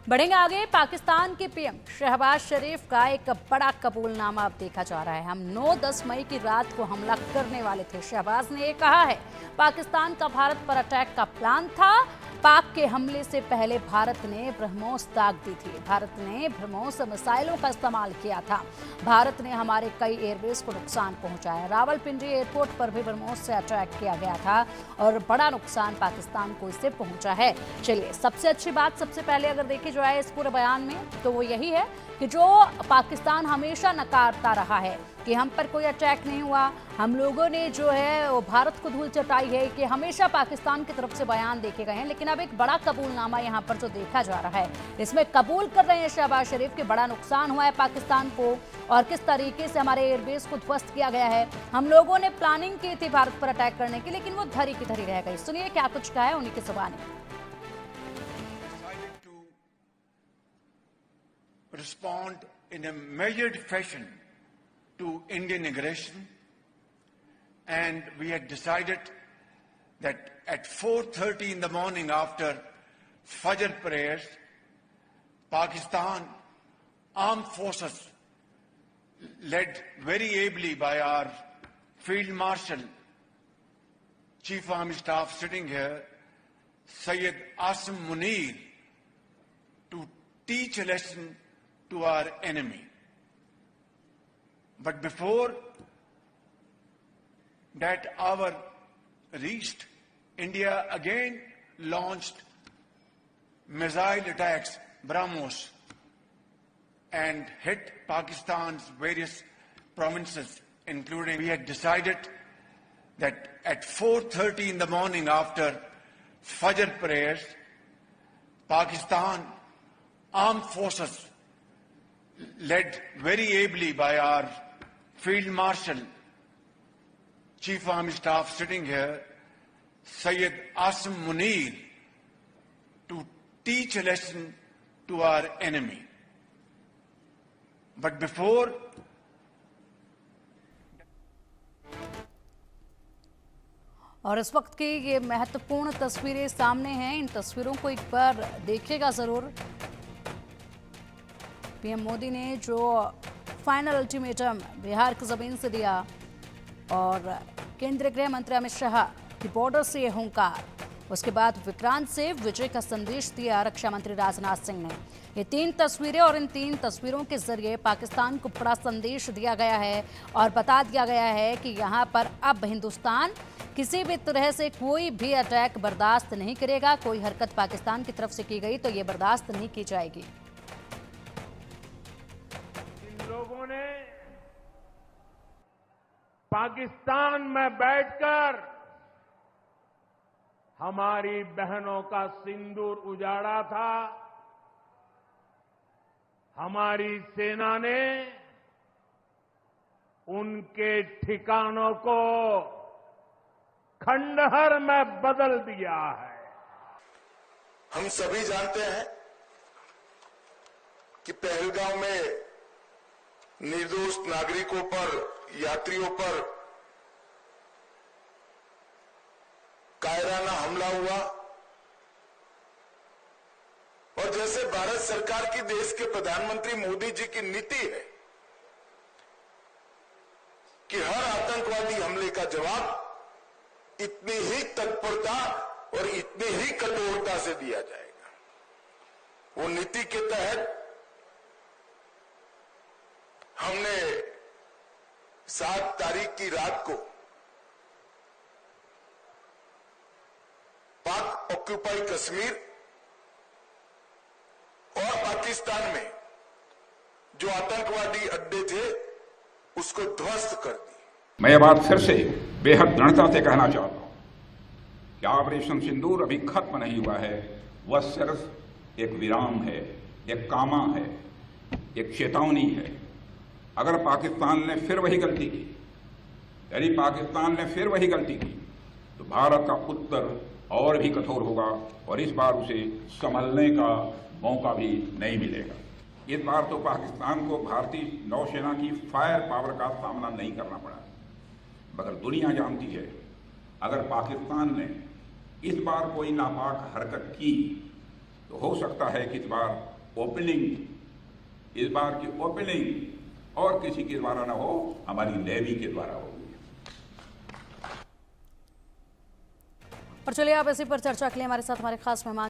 बढ़ेंगे आगे। पाकिस्तान के पीएम शहबाज शरीफ का एक बड़ा कबूलनामा अब देखा जा रहा है। हम 9-10 मई की रात को हमला करने वाले थे, शहबाज ने ये कहा है। पाकिस्तान का भारत पर अटैक का प्लान था। पाक के हमले से पहले भारत ने ब्रह्मोस दाग दी थी। भारत ने ब्रह्मोस मिसाइलों का इस्तेमाल किया था। भारत ने हमारे कई एयरबेस को नुकसान पहुंचाया। रावलपिंडी एयरपोर्ट पर भी ब्रह्मोस से अटैक किया गया था और बड़ा नुकसान पाकिस्तान को इससे पहुंचा है। चलिए, सबसे अच्छी बात सबसे पहले अगर देखी जाए इस पूरे बयान में तो वो यही है कि जो पाकिस्तान हमेशा नकारता रहा है कि हम पर कोई अटैक नहीं हुआ, हम लोगों ने जो है वो भारत को धूल चटाई है, कि हमेशा पाकिस्तान की तरफ से बयान देखे गए हैं। लेकिन अब एक बड़ा कबूलनामा यहाँ पर जो देखा जा रहा है, इसमें कबूल कर रहे हैं शहबाज शरीफ कि बड़ा नुकसान हुआ है पाकिस्तान को और किस तरीके से हमारे एयरबेस को ध्वस्त किया गया है। हम लोगों ने प्लानिंग की थी भारत पर अटैक करने की, लेकिन वो धरी की धरी रह गई। सुनिए क्या कुछ कहा है उन्हीं की जुबानी। Respond in a measured fashion to Indian aggression, and we had decided that at 4:30 in the morning after Fajr prayers, Pakistan armed forces led very ably by our Field Marshal, Chief Army Staff sitting here, Syed Asim Munir, to teach a lesson to our enemy. But before that hour reached, India again launched missile attacks, BrahMos, and hit Pakistan's various provinces, including, we had decided that at 4:30 in the morning after Fajr prayers, Pakistan armed forces led very ably by our Field Marshal, Chief Army Staff sitting here, Syed Asim Munir, to teach a lesson to our enemy. But before और इस वक्त की ये महत्वपूर्ण तस्वीरें सामने हैं। इन तस्वीरों को एक बार देखिएगा जरूर। पीएम मोदी ने जो फाइनल अल्टीमेटम बिहार की जमीन से दिया और केंद्रीय गृह मंत्री अमित शाह की बॉर्डर से ये हुंकार, उसके बाद विक्रांत से विजय का संदेश दिया रक्षा मंत्री राजनाथ सिंह ने। ये 3 तस्वीरें और इन 3 तस्वीरों के जरिए पाकिस्तान को बड़ा संदेश दिया गया है और बता दिया गया है कि यहाँ पर अब हिंदुस्तान किसी भी तरह से कोई भी अटैक बर्दाश्त नहीं करेगा। कोई हरकत पाकिस्तान की तरफ से की गई तो ये बर्दाश्त नहीं की जाएगी। लोगों ने पाकिस्तान में बैठकर हमारी बहनों का सिंदूर उजाड़ा था। हमारी सेना ने उनके ठिकानों को खंडहर में बदल दिया है। हम सभी जानते हैं कि पहलगांव में निर्दोष नागरिकों पर, यात्रियों पर कायराना हमला हुआ और जैसे भारत सरकार की, देश के प्रधानमंत्री मोदी जी की नीति है कि हर आतंकवादी हमले का जवाब इतनी ही तत्परता और इतनी ही कठोरता से दिया जाएगा। वो नीति के तहत हमने 7 तारीख की रात को पाक ऑक्यूपाई कश्मीर और पाकिस्तान में जो आतंकवादी अड्डे थे उसको ध्वस्त कर दी। मैं ये बात फिर से बेहद दृढ़ता से कहना चाहता हूं कि ऑपरेशन सिंदूर अभी खत्म नहीं हुआ है। वह सिर्फ एक विराम है, एक कामा है, एक चेतावनी है। अगर पाकिस्तान ने फिर वही गलती की, यानी पाकिस्तान ने फिर वही गलती की, तो भारत का उत्तर और भी कठोर होगा और इस बार उसे संभलने का मौका भी नहीं मिलेगा। इस बार तो पाकिस्तान को भारतीय नौसेना की फायर पावर का सामना नहीं करना पड़ा, मगर दुनिया जानती है अगर पाकिस्तान ने इस बार कोई नापाक हरकत की तो हो सकता है कि इस बार की ओपनिंग और किसी के द्वारा ना हो, हमारी नेवी के द्वारा होगी। और चलिए आप इसी पर चर्चा के लिए हमारे साथ हमारे खास मेहमान